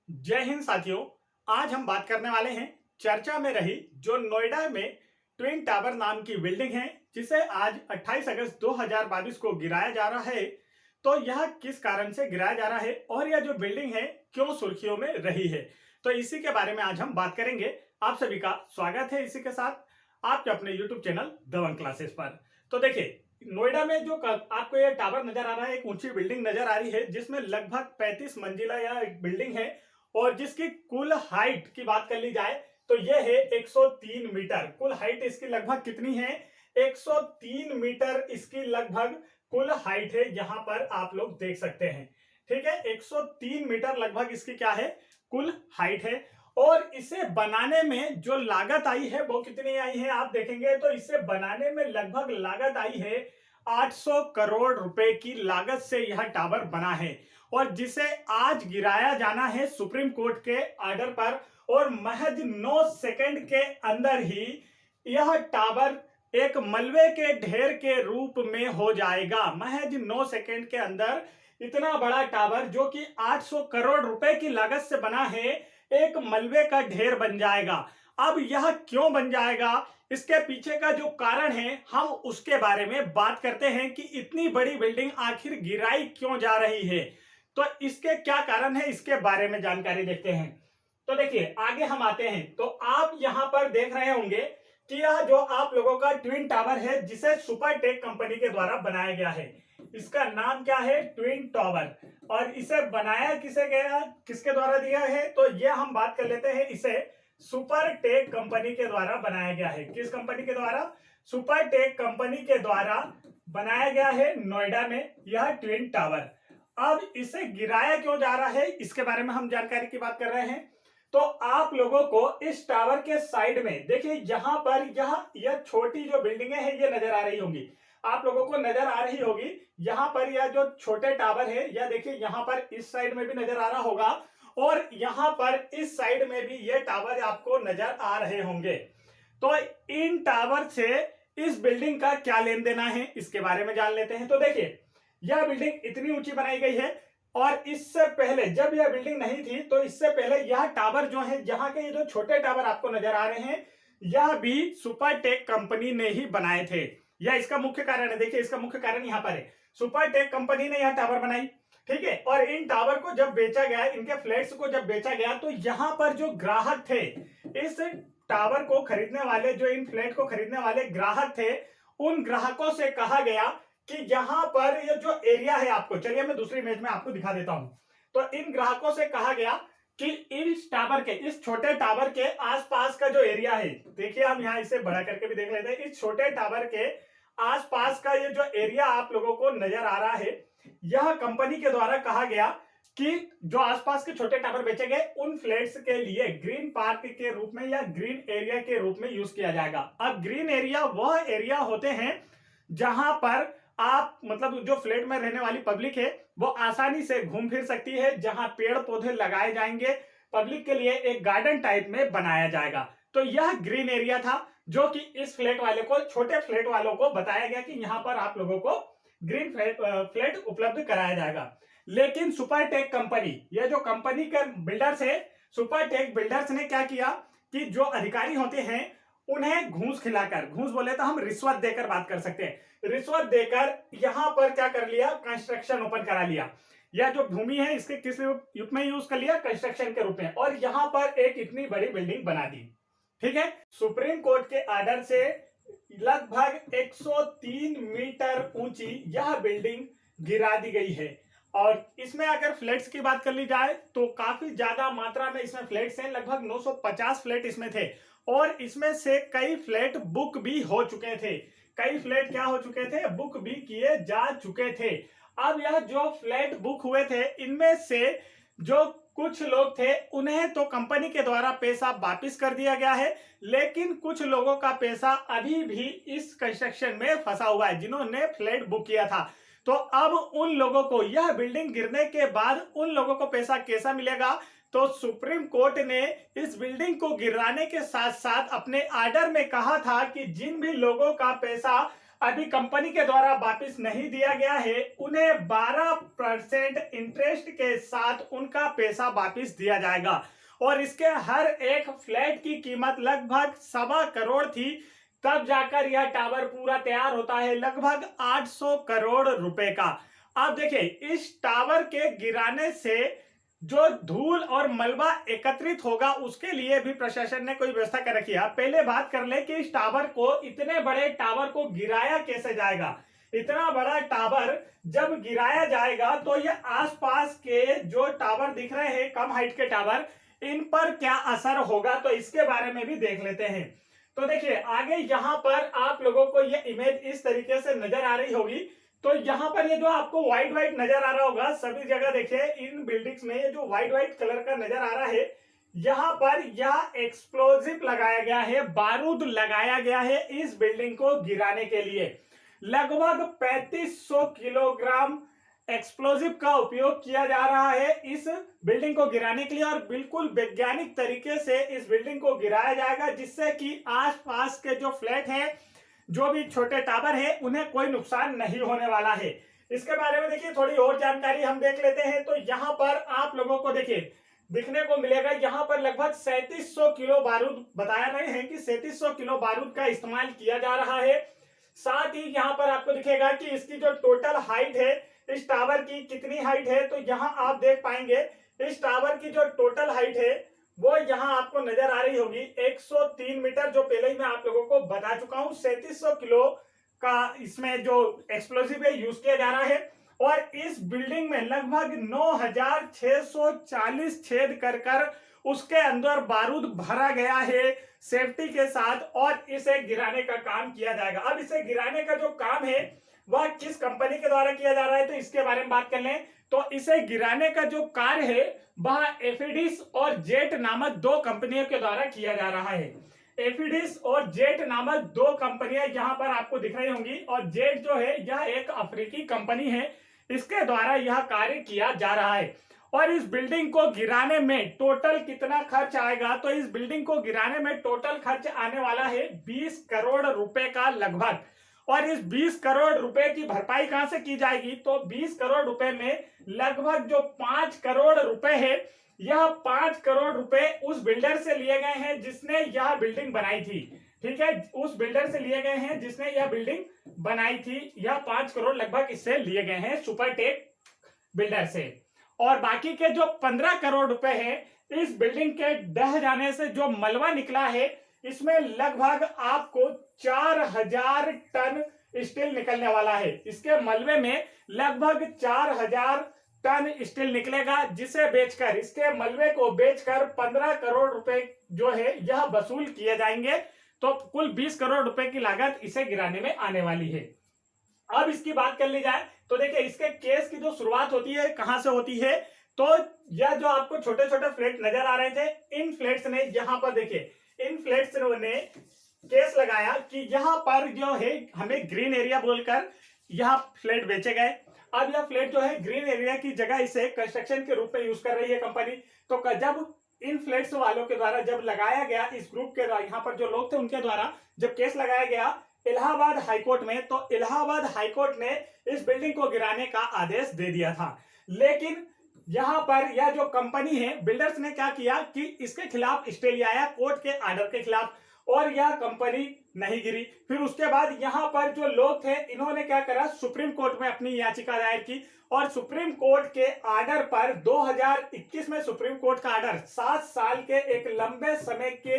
जय हिंद साथियों। आज हम बात करने वाले हैं चर्चा में रही जो नोएडा में ट्विन टावर नाम की बिल्डिंग है, जिसे आज 28 अगस्त 2022 को गिराया जा रहा है। तो यह किस कारण से गिराया जा रहा है और यह जो बिल्डिंग है क्यों सुर्खियों में रही है, तो इसी के बारे में आज हम बात करेंगे। आप सभी का स्वागत है इसी के साथ आपके अपने यूट्यूब चैनल दबंग क्लासेस पर। तो देखिए, नोएडा में जो आपको ये टावर नजर आ रहा है, एक ऊंची बिल्डिंग नजर आ रही है जिसमें लगभग 35 मंजिला यह एक बिल्डिंग है और जिसकी कुल हाइट की बात कर ली जाए तो यह है 103 मीटर। कुल हाइट इसकी लगभग कितनी है? 103 मीटर इसकी लगभग कुल हाइट है, यहां पर आप लोग देख सकते हैं। ठीक है, 103 मीटर लगभग इसकी क्या है, कुल हाइट है। और इसे बनाने में जो लागत आई है वो कितनी आई है आप देखेंगे तो इसे बनाने में लगभग लागत आई है 800 करोड़ रुपए की लागत से यह टावर बना है और जिसे आज गिराया जाना है सुप्रीम कोर्ट के ऑर्डर पर। और महज 9 सेकंड के अंदर ही यह टावर एक मलबे के ढेर के रूप में हो जाएगा। महज 9 सेकंड के अंदर इतना बड़ा टावर जो कि 800 करोड़ रुपए की लागत से बना है, एक मलबे का ढेर बन जाएगा। अब यह क्यों बन जाएगा, इसके पीछे का जो कारण है हम उसके बारे में बात करते हैं कि इतनी बड़ी बिल्डिंग आखिर गिराई क्यों जा रही है। तो इसके क्या कारण है, इसके बारे में जानकारी देखते हैं। तो देखिए, आगे हम आते हैं तो आप यहां पर देख रहे होंगे कि यह जो आप लोगों का ट्विन टावर है जिसे सुपरटेक कंपनी के द्वारा बनाया गया है, इसका नाम क्या है, ट्विन टावर। और इसे बनाया किसे गया, किसके द्वारा दिया है, तो यह हम बात कर लेते हैं, इसे सुपरटेक कंपनी के द्वारा बनाया गया है। किस कंपनी के द्वारा? सुपरटेक कंपनी के द्वारा बनाया गया है नोएडा में यह ट्विन टावर। अब इसे गिराया क्यों जा रहा है, इसके बारे में हम जानकारी की बात कर रहे हैं। तो आप लोगों को इस टावर के साइड में देखिए, यहां पर यह छोटी जो बिल्डिंगें हैं ये नजर आ रही होंगी, आप लोगों को नजर आ रही होगी। यहां पर यह जो छोटे टावर है, यह देखिए यहां पर इस साइड में भी नजर आ रहा होगा और यहां पर इस साइड में भी ये टावर आपको नजर आ रहे होंगे। तो इन टावर से इस बिल्डिंग का क्या लेन देना है, इसके बारे में जान लेते हैं। तो देखिए, यह बिल्डिंग इतनी ऊंची बनाई गई है और इससे पहले जब यह बिल्डिंग नहीं थी तो इससे पहले यह टावर जो है, यहाँ के ये जो छोटे टावर आपको नजर आ रहे हैं, यह भी सुपरटेक कंपनी ने ही बनाए थे। यह इसका मुख्य कारण है। देखिए, इसका मुख्य कारण यहाँ पर है, सुपरटेक कंपनी ने यह टावर बनाई। ठीक है, और इन टावर को जब बेचा गया, इनके फ्लैट्स को जब बेचा गया, तो यहां पर जो ग्राहक थे, इस टावर को खरीदने वाले, जो इन फ्लैट को खरीदने वाले ग्राहक थे, उन ग्राहकों से कहा गया कि यहां पर ये जो एरिया है, आपको चलिए मैं दूसरी इमेज में आपको दिखा देता हूं। तो इन ग्राहकों से कहा गया कि इस टावर के, इस छोटे टावर के आसपास का जो एरिया है, देखिए हम यहां इसे बड़ा करके भी देख लेते हैं, इस छोटे टावर के आसपास का ये जो एरिया आप लोगों को नजर आ रहा है, यह कंपनी के द्वारा कहा गया कि जो आसपास के छोटे टावर बेचे गए उन फ्लैट्स के लिए ग्रीन पार्क के रूप में या ग्रीन एरिया के रूप में यूज किया जाएगा। अब ग्रीन एरिया वह एरिया होते हैं जहां पर आप, मतलब जो फ्लैट में रहने वाली पब्लिक है वो आसानी से घूम फिर सकती है, जहां पेड़ पौधे लगाए जाएंगे, पब्लिक के लिए एक गार्डन टाइप में बनाया जाएगा। तो यह ग्रीन एरिया था जो कि इस फ्लैट वाले को, छोटे फ्लैट वालों को बताया गया कि यहां पर आप लोगों को ग्रीन फ्लैट उपलब्ध कराया जाएगा। लेकिन सुपरटेक कंपनी, यह जो कंपनी के बिल्डर्स है, सुपरटेक बिल्डर्स ने क्या किया कि जो अधिकारी होते हैं उन्हें घूस खिलाकर, घूस बोले तो हम रिश्वत देकर बात कर सकते हैं, रिश्वत देकर यहां पर क्या कर लिया, कंस्ट्रक्शन ओपन करा लिया। यह जो भूमि है इसके किस रूप में यूज कर लिया, कंस्ट्रक्शन के रूप में, और यहां पर एक इतनी बड़ी बिल्डिंग बना दी। ठीक है, सुप्रीम कोर्ट के ऑर्डर से लगभग 103 मीटर ऊंची यह बिल्डिंग गिरा दी गई है। और इसमें अगर फ्लैट्स की बात कर ली जाए तो काफी ज्यादा मात्रा में इसमें फ्लैट्स हैं, लगभग 950 फ्लैट इसमें थे और इसमें से कई फ्लैट बुक भी हो चुके थे। कई फ्लैट क्या हो चुके थे, बुक भी किए जा चुके थे। अब यह जो फ्लैट बुक हुए थे, इनमें से जो कुछ लोग थे उन्हें तो कंपनी के द्वारा पैसा वापिस कर दिया गया है, लेकिन कुछ लोगों का पैसा अभी भी इस कंस्ट्रक्शन में फंसा हुआ है जिन्होंने फ्लैट बुक किया था। तो अब उन लोगों को, यह बिल्डिंग गिरने के बाद उन लोगों को पैसा कैसा मिलेगा, तो सुप्रीम कोर्ट ने इस बिल्डिंग को गिराने के साथ साथ अपने ऑर्डर में कहा था कि जिन भी लोगों का पैसा अभी कंपनी के द्वारा वापस नहीं दिया गया है, उन्हें 12% इंटरेस्ट के साथ उनका पैसा वापस दिया जाएगा। और इसके हर एक फ्लैट की कीमत लगभग 1.25 करोड़ थी, तब जाकर यह टावर पूरा तैयार होता है, लगभग 800 करोड़ रुपए का। अब देखिए, इस टावर के गिराने से जो धूल और मलबा एकत्रित होगा उसके लिए भी प्रशासन ने कोई व्यवस्था कर रखी है। पहले बात कर ले कि इस टावर को, इतने बड़े टावर को गिराया कैसे जाएगा। इतना बड़ा टावर जब गिराया जाएगा तो ये आसपास के जो टावर दिख रहे हैं, कम हाइट के टावर, इन पर क्या असर होगा, तो इसके बारे में भी देख लेते हैं। तो देखिए, आगे यहाँ पर आप लोगों को ये इमेज इस तरीके से नजर आ रही होगी। तो यहाँ पर ये जो आपको व्हाइट व्हाइट नजर आ रहा होगा, सभी जगह देखिए इन बिल्डिंग्स में ये जो व्हाइट व्हाइट कलर का नजर आ रहा है, यहाँ पर यह एक्सप्लोजिव लगाया गया है, बारूद लगाया गया है इस बिल्डिंग को गिराने के लिए। लगभग 3500 किलोग्राम एक्सप्लोजिव का उपयोग किया जा रहा है इस बिल्डिंग को गिराने के लिए, और बिल्कुल वैज्ञानिक तरीके से इस बिल्डिंग को गिराया जाएगा, जिससे कि आसपास के जो फ्लैट हैं, जो भी छोटे टावर है, उन्हें कोई नुकसान नहीं होने वाला है। इसके बारे में देखिए थोड़ी और जानकारी हम देख लेते हैं। तो यहाँ पर आप लोगों को देखिए दिखने को मिलेगा, यहाँ पर लगभग 3700 किलो बारूद बताया रहे हैं कि 3700 किलो बारूद का इस्तेमाल किया जा रहा है। साथ ही यहाँ पर आपको दिखेगा कि इसकी जो टोटल हाइट है, इस टावर की कितनी हाइट है, तो यहाँ आप देख पाएंगे इस टावर की जो टोटल हाइट है वो यहाँ आपको नजर आ रही होगी 103 मीटर, जो पहले ही मैं आप लोगों को बता चुका हूँ। 3700 किलो का इसमें जो एक्सप्लोसिव है यूज किया जा रहा है, और इस बिल्डिंग में लगभग 9640 छेद कर उसके अंदर बारूद भरा गया है सेफ्टी के साथ, और इसे गिराने का काम किया जाएगा। अब इसे गिराने का जो काम है वह किस कंपनी के द्वारा किया जा रहा है, तो इसके बारे में बात कर लें। तो इसे गिराने का जो कार्य है वह एफिडिस और जेट नामक 2 कंपनियों के द्वारा किया जा रहा है। एफिडिस और जेट नामक 2 कंपनियां यहाँ पर आपको दिख रही होंगी, और जेट जो है यह एक अफ्रीकी कंपनी है, इसके द्वारा यह कार्य किया जा रहा है। और इस बिल्डिंग को गिराने में टोटल कितना खर्च आएगा, तो इस बिल्डिंग को गिराने में टोटल खर्च आने वाला है 20 करोड़ रुपए का लगभग। और इस 20 करोड़ रुपए की भरपाई कहां से की जाएगी, तो 20 करोड़ रुपए में लगभग जो 5 करोड़ रुपए है, यह 5 करोड़ रुपए उस बिल्डर से लिए गए हैं जिसने यह बिल्डिंग बनाई थी। ठीक है, उस बिल्डर से लिए गए हैं जिसने यह बिल्डिंग बनाई थी। यह 5 करोड़ लगभग इससे लिए गए हैं सुपरटेक बिल्डर से। और बाकी के जो 15 करोड़ रुपए हैं, इस बिल्डिंग के ढह जाने से जो मलबा निकला है, इसमें लगभग आपको 4000 टन स्टील निकलने वाला है। इसके मलबे में लगभग 4000 टन स्टील निकलेगा, जिसे बेचकर, इसके मलबे को बेचकर 15 करोड़ रुपए जो है यह वसूल किए जाएंगे। तो कुल 20 करोड़ रुपए की लागत इसे गिराने में आने वाली है। अब इसकी बात कर ली जाए तो देखिए, इसके केस की जो शुरुआत होती है कहां से होती है, तो यह जो आपको छोटे छोटे फ्लैट नजर आ रहे थे, इन फ्लैट्स ने, यहाँ पर देखिए इन फ्लैट्स ने केस लगाया कि यहाँ पर जो है हमें ग्रीन एरिया बोलकर यहाँ फ्लैट बेचे गए। अब यह फ्लैट जो है ग्रीन एरिया की जगह इसे कंस्ट्रक्शन के रूप में यूज कर रही है कंपनी। तो जब इन फ्लैट्स वालों के द्वारा जब लगाया गया, इस ग्रुप के द्वारा, यहाँ पर जो लोग थे उनके द्वारा जब केस लगाया गया इलाहाबाद हाईकोर्ट में, तो इलाहाबाद हाईकोर्ट ने इस बिल्डिंग को गिराने का आदेश दे दिया था। लेकिन यहाँ पर यह जो कंपनी है, बिल्डर्स ने क्या किया कि इसके खिलाफ स्टे लिया आया कोर्ट के आर्डर के खिलाफ, और यह कंपनी नहीं गिरी। फिर उसके बाद यहाँ पर जो लोग थे, इन्होंने क्या करा, सुप्रीम कोर्ट में अपनी याचिका दायर की, और सुप्रीम कोर्ट के आर्डर पर 2021 में सुप्रीम कोर्ट का आर्डर 7 साल के एक लंबे समय के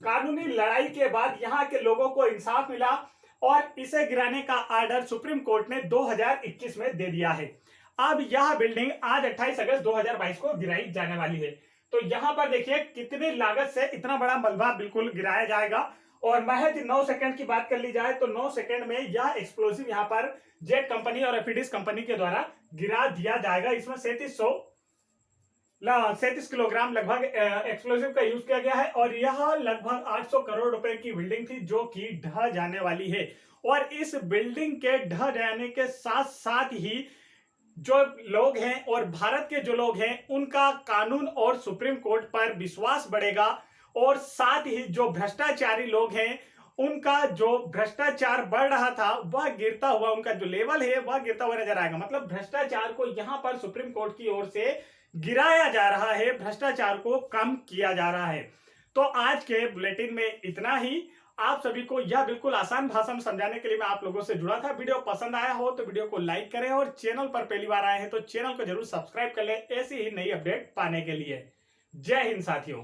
कानूनी लड़ाई के बाद यहाँ के लोगों को इंसाफ मिला, और इसे गिराने का आर्डर सुप्रीम कोर्ट ने 2021 में दे दिया है। अब यह बिल्डिंग आज 28 अगस्त 2022 को गिराई जाने वाली है। तो यहाँ पर देखिए कितनी लागत से इतना बड़ा मलबा बिल्कुल गिराया जाएगा। और महज 9 सेकंड की बात कर ली जाए तो 9 सेकंड में यह एक्सप्लोसिव यहाँ पर जेट कंपनी और एफिडिस कंपनी के द्वारा गिरा दिया जाएगा। इसमें 37 किलोग्राम लगभग एक्सप्लोसिव का यूज किया गया है, और यह लगभग 800 करोड़ रुपए की बिल्डिंग थी जो कि ढह जाने वाली है। और इस बिल्डिंग के ढह जाने के साथ साथ ही जो लोग हैं और भारत के जो लोग हैं, उनका कानून और सुप्रीम कोर्ट पर विश्वास बढ़ेगा, और साथ ही जो भ्रष्टाचारी लोग हैं उनका जो भ्रष्टाचार बढ़ रहा था वह गिरता हुआ, उनका जो लेवल है वह गिरता हुआ नजर आएगा। मतलब भ्रष्टाचार को यहां पर सुप्रीम कोर्ट की ओर से गिराया जा रहा है, भ्रष्टाचार को कम किया जा रहा है। तो आज के बुलेटिन में इतना ही। आप सभी को यह बिल्कुल आसान भाषा में समझाने के लिए मैं आप लोगों से जुड़ा था। वीडियो पसंद आया हो तो वीडियो को लाइक करें और चैनल पर पहली बार आए हैं तो चैनल को जरूर सब्सक्राइब कर लें ऐसी ही नई अपडेट पाने के लिए। जय हिंद साथियों।